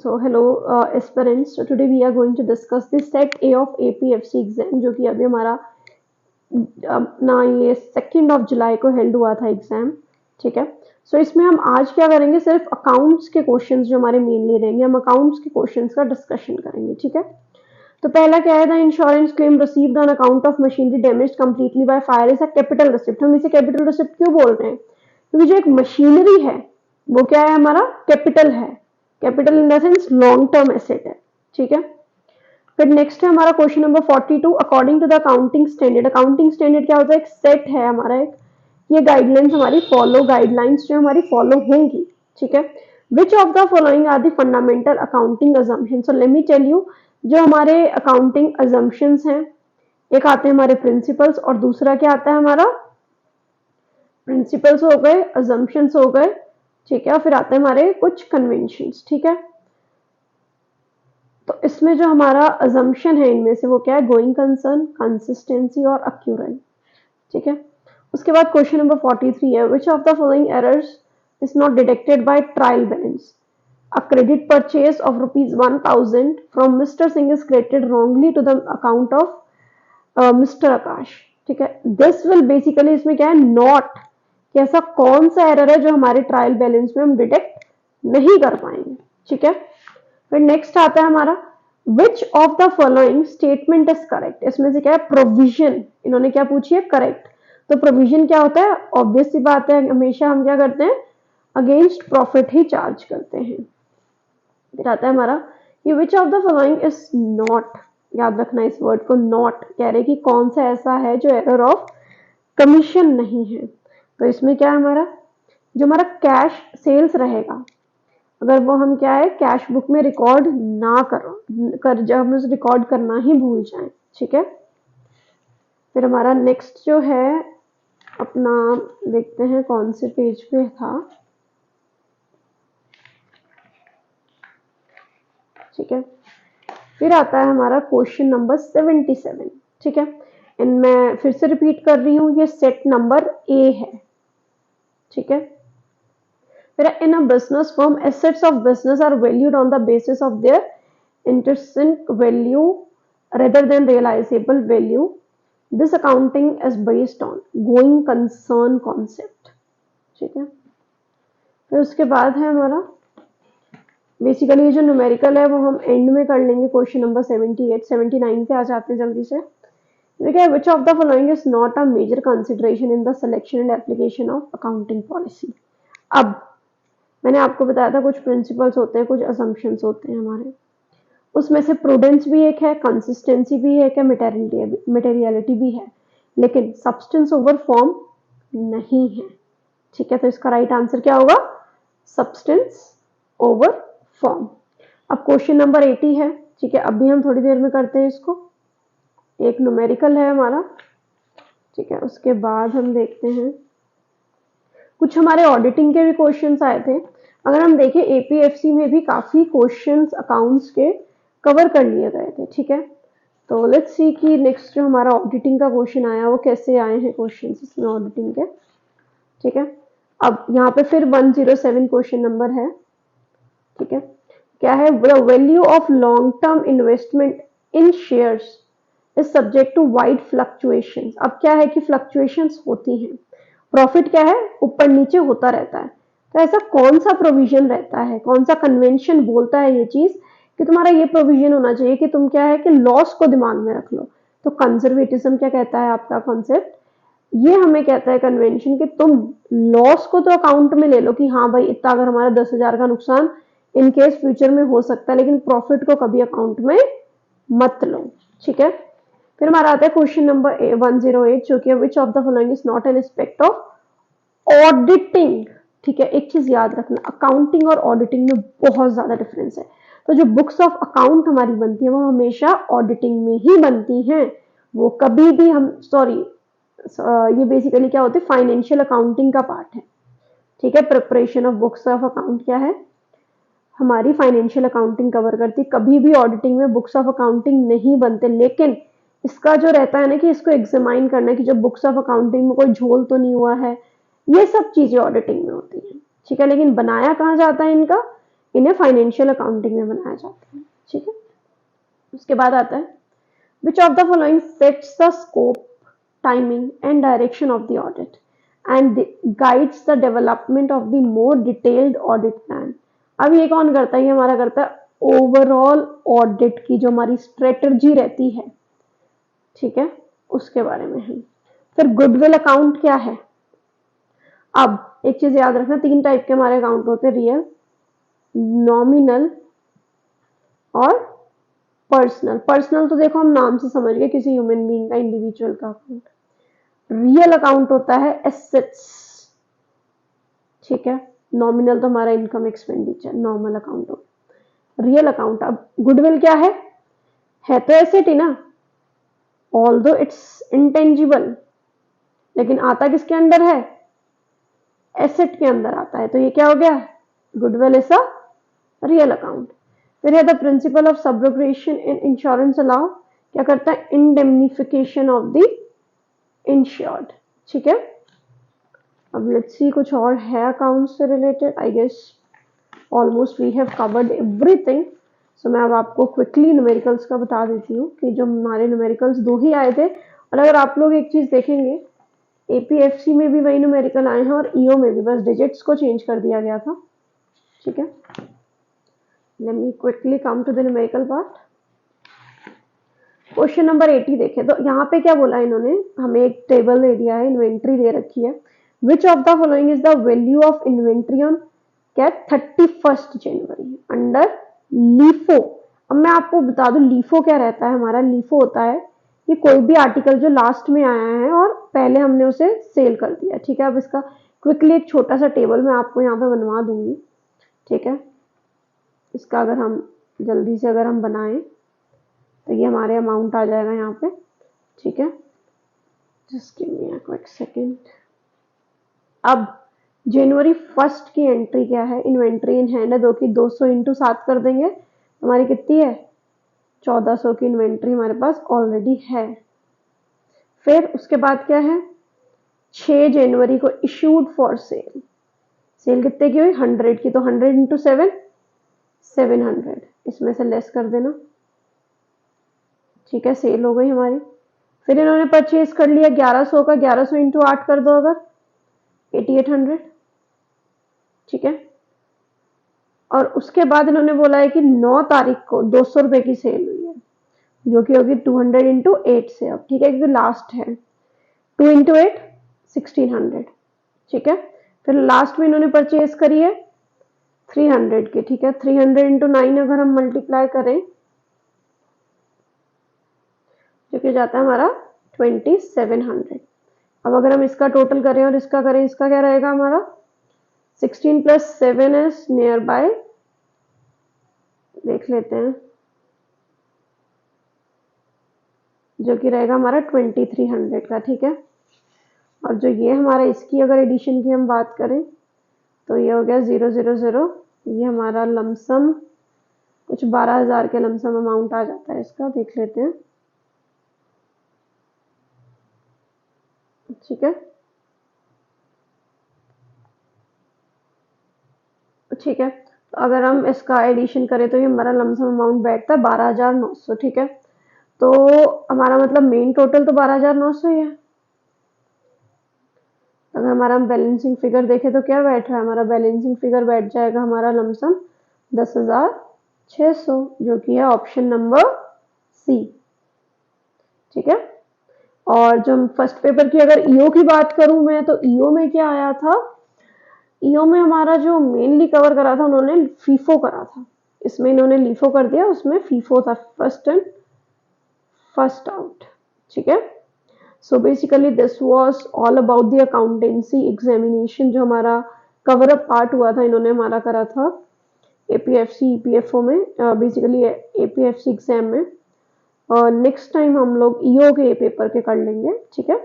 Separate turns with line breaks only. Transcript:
So hello aspirants. So today we are going to discuss the set A of APFC exam जो कि अभी हमारा ना ये 2 जुलाई को हेल्ड हुआ था एग्जाम। ठीक है। सो इसमें हम आज क्या करेंगे, सिर्फ अकाउंट्स के क्वेश्चंस जो हमारे मेनली रहेंगे, हम अकाउंट्स के क्वेश्चंस का डिस्कशन करेंगे। ठीक है। तो पहला क्या है, the insurance claim received on account of machinery damage completely by fire is a capital receipt. हम इसे कैपिटल रिसिप्ट क्यों बोल रहे हैं? क्योंकि जो एक मशीनरी है वो क्या है, हमारा कैपिटल है। Capital in the sense long term asset है। ठीक है। फिर नेक्स्ट है हमारा question number 42, according to the accounting standard. Accounting standard क्या होता है? एक सेट है हमारा, एक ये गाइडलाइंस हमारी फॉलो, गाइडलाइंस जो हमारी फॉलो होंगी। ठीक है। Which of the following are the fundamental accounting assumption. So let me tell you, जो हमारे अकाउंटिंग अजम्पशंस हैं, एक आते हैं हमारे प्रिंसिपल्स और दूसरा क्या आता है हमारा, प्रिंसिपल्स हो गए, अजम्पशंस हो गए। ठीक है। फिर आते हैं हमारे कुछ कन्वेंशंस। ठीक है। तो इसमें जो हमारा अजम्पशन है इनमें से वो क्या है, गोइंग कंसर्न, कंसिस्टेंसी और अक्यूरेंस। ठीक है। उसके बाद क्वेश्चन नंबर 43 है, which of the following errors is not detected by trial balance. A credit purchase of rupees 1000 from Mr. Singh is credited wrongly to the account of Mr. Akash. ठीक है। This will basically, इसमें क्या है, not कि ऐसा कौन सा error है जो हमारे ट्रायल बैलेंस में हम डिटेक्ट नहीं कर पाएंगे। ठीक है। फिर नेक्स्ट आता है हमारा, विच of the following statement is correct. इसमें से क्या है, प्रोविजन, इन्होंने क्या पूछी है, करेक्ट। तो प्रोविजन क्या होता है, ऑब्वियस सी बात है, हमेशा हम क्या करते हैं, अगेंस्ट प्रॉफिट ही चार्ज करते हैं। फिर आता है हमारा कि विच of the following is not, याद रखना इस वर्ड को, नॉट कह रहे कि कौन सा ऐसा है जो एरर ऑफ कमीशन नहीं है। तो इसमें क्या है हमारा, जो हमारा कैश सेल्स रहेगा, अगर वो हम क्या है कैश बुक में रिकॉर्ड ना कर जब हम उसे रिकॉर्ड करना ही भूल जाएं। ठीक है। फिर हमारा नेक्स्ट जो है अपना, देखते हैं कौन से पेज पे था। ठीक है। फिर आता है हमारा क्वेश्चन नंबर 77। ठीक है। मैं फिर से रिपीट कर रही हूँ, ये सेट नंबर ए है। ठीक है। फिर in a business firm assets of business are valued on the basis of their intrinsic value rather than realizable value. This accounting is based on going concern concept. ठीक है। फिर उसके बाद है हमारा बेसिकली ये जो न्यूमेरिकल है वो हम एंड में कर लेंगे। क्वेश्चन नंबर 78, 79 पे आ जाते हैं जल्दी से। देखिए, which of the following is not a major consideration in the selection and application of accounting policy. अब मैंने आपको बताया था कुछ प्रिंसिपल्स होते हैं, कुछ असम्पशंस होते हैं हमारे, उसमें से प्रूडेंस भी एक है, कंसिस्टेंसी भी एक है, मटेरियलिटी भी है, लेकिन सब्सटेंस ओवर फॉर्म नहीं है। ठीक है। तो इसका राइट आंसर क्या होगा, सब्सटेंस ओवर फॉर्म। अब क्वेश्चन नंबर 80 है। ठीक है। अभी हम थोड़ी देर में करते हैं इसको, एक न्यूमेरिकल है हमारा। ठीक है। उसके बाद हम देखते हैं कुछ हमारे ऑडिटिंग के भी क्वेश्चंस आए थे। अगर हम देखें एपीएफसी में भी काफी क्वेश्चंस अकाउंट्स के कवर कर लिए गए थे। ठीक है। तो लेट्स सी कि नेक्स्ट जो हमारा ऑडिटिंग का क्वेश्चन आया वो कैसे आए हैं क्वेश्चंस इसमें ऑडिटिंग के। ठीक है। अब यहाँ पे फिर 107 क्वेश्चन नंबर है। ठीक है। क्या है, the value of long term investment in shares is subject to wide fluctuations. अब क्या है कि फ्लक्चुएशंस होती हैं, प्रॉफिट क्या है ऊपर नीचे होता रहता है। तो ऐसा कौन सा प्रोविजन रहता है, कौन सा कन्वेंशन बोलता है ये चीज कि तुम्हारा ये प्रोविजन होना चाहिए कि तुम क्या है कि लॉस को दिमाग में रख लो। तो कंजर्वेटिज्म क्या कहता है आपका कॉन्सेप्ट, ये हमें कहता है कन्वेंशन कि तुम लॉस को तो अकाउंट में ले लो कि हाँ भाई इतना अगर हमारा 10,000 का नुकसान इन केस फ्यूचर में हो सकता है, लेकिन प्रॉफिट को कभी अकाउंट में मत लो। ठीक है। फिर हमारा आता है क्वेश्चन नंबर 108 जो कि विच of the following is not an aspect of auditing. ठीक है। एक चीज याद रखना, अकाउंटिंग और ऑडिटिंग में बहुत ज्यादा डिफरेंस है। तो जो बुक्स ऑफ अकाउंट हमारी बनती है वो हमेशा ऑडिटिंग में ही बनती हैं, वो कभी भी हम ये बेसिकली क्या होती है, फाइनेंशियल अकाउंटिंग का पार्ट है। ठीक है। Preparation of books of account क्या है, हमारी फाइनेंशियल अकाउंटिंग कवर करती, कभी भी ऑडिटिंग में बुक्स ऑफ अकाउंटिंग नहीं बनते। लेकिन इसका जो रहता है ना कि इसको एग्जामाइन करना कि जब बुक्स ऑफ अकाउंटिंग में कोई झोल तो नहीं हुआ है, ये सब चीजें ऑडिटिंग में होती हैं। ठीक है। लेकिन बनाया कहाँ जाता है इनका, इन्हें फाइनेंशियल अकाउंटिंग में बनाया जाता है, ठीक है। उसके बाद आता है which of the following sets the scope, timing and direction of the audit and guides the development of the more detailed audit plan। अब ये कौन करता है? ये हमारा करता है ओवरऑल ऑडिट की जो हमारी स्ट्रेटजी रहती है, ठीक है, उसके बारे में है। फिर गुडविल अकाउंट क्या है? अब एक चीज याद रखना, 3 टाइप के हमारे अकाउंट होते हैं, रियल, नॉमिनल और पर्सनल। पर्सनल तो देखो हम नाम से समझ गए, किसी ह्यूमन बीइंग का, इंडिविजुअल का अकाउंट। रियल अकाउंट होता है एसेट्स, ठीक है। नॉमिनल तो हमारा इनकम एक्सपेंडिचर, नॉर्मल अकाउंट हो। Real account. अब गुडविल क्या है तो एसेट ही ना, ऑल्दो इट्स इंटेंजिबल, लेकिन आता किसके अंडर है? एसेट के अंदर आता है, तो ये क्या हो गया? Goodwill is a real account. फिर है the principle of subrogation in insurance allow, क्या करता है? इंडेमनिफिकेशन ऑफ द इंश्योर्ड, ठीक है। अब लेट्स सी कुछ और है अकाउंट से related. I guess almost we have covered everything. So मैं अब आपको क्विकली न्यूमेरिकल्स का बता देती हूँ कि जो हमारे न्यूमेरिकल्स 2 ही आए थे, और अगर आप लोग एक चीज देखेंगे, एपीएफसी में भी वही न्यूमेरिकल आए हैं और ईओ में भी, बस डिजिट्स को चेंज कर दिया गया था, ठीक है। Let me quickly come to the numerical part. Question number 80 देखें तो यहाँ पे क्या बोला इन्होंने, हमें एक टेबल दे दिया है, इन्वेंट्री दे रखी है। Which of the following is the value of inventory on क्या 31 जनवरी अंडर लीफो। अब मैं आपको बता दूं लीफो क्या रहता है। हमारा लीफो होता है कि कोई भी आर्टिकल जो लास्ट में आया है और पहले हमने उसे सेल कर दिया, ठीक है। अब इसका क्विकली एक छोटा सा टेबल मैं आपको यहाँ पे बनवा दूंगी, ठीक है। इसका अगर हम जल्दी से अगर हम बनाएं तो ये हमारे अमाउंट आ जाएगा यहाँ पे, ठीक है। Just give me a quick second. अब जनवरी 1 की एंट्री क्या है? इन्वेंट्री इन हैंड है 2 की, 200 इंटू 7 कर देंगे, हमारी कितनी है? 1400 की इन्वेंट्री हमारे पास ऑलरेडी है। फिर उसके बाद क्या है? 6 जनवरी को इशूड फॉर सेल। सेल कितने की हुई? 100 की, तो 100 इंटू 7 700, इसमें से लेस कर देना, ठीक है। सेल हो गई हमारी। फिर इन्होंने परचेज कर लिया 1100 का, 1100 इंटू 8 कर दो अगर, 8800, ठीक है। और उसके बाद इन्होंने बोला है कि 9 तारीख को 200 रुपए की सेल हुई है, जो कि होगी 200 इंटू 8 से, अब ठीक है, क्योंकि लास्ट है। 2 इंटू 8 1600, ठीक है। फिर लास्ट में इन्होंने परचेज करी है 300 की, ठीक है। 300 इंटू 9 अगर हम मल्टीप्लाई करें, जो कि जाता है हमारा 2700। अब अगर हम इसका टोटल करें और इसका करें, इसका क्या रहेगा हमारा? 16 प्लस 7 इज नियर बाय, देख लेते हैं, जो कि रहेगा हमारा 2300 का, ठीक है। और जो ये हमारा इसकी अगर एडिशन की हम बात करें तो ये हो गया 000, ये हमारा लमसम कुछ 12,000 के लमसम अमाउंट आ जाता है इसका, देख लेते हैं, ठीक है, ठीक है। तो अगर हम इसका एडिशन करें तो ये हमारा लमसम अमाउंट बैठता है 12,900, ठीक है। तो हमारा मतलब मेन टोटल तो 12,900 ही है। अगर हमारा बैलेंसिंग फिगर देखें तो क्या बैठ रहा है? हमारा बैलेंसिंग फिगर बैठ जाएगा हमारा लमसम 10,600, जो कि है ऑप्शन नंबर सी, ठीक है। और जो फर्स्ट पेपर की अगर ईओ की बात करूं मैं, तो ईओ में क्या आया था? ईओ में हमारा जो मेनली कवर करा था उन्होंने फीफो करा था, इसमें इन्होंने लीफो कर दिया, उसमें फीफो था, फर्स्ट इन फर्स्ट आउट, ठीक है। So basically this was all about the accountancy examination, जो हमारा कवर अप पार्ट हुआ था, इन्होंने हमारा करा था एपीएफसी ईपीएफओ में, बेसिकली एपीएफसी एग्जाम में। और नेक्स्ट टाइम हम लोग ईओ के पेपर के कर लेंगे, ठीक है।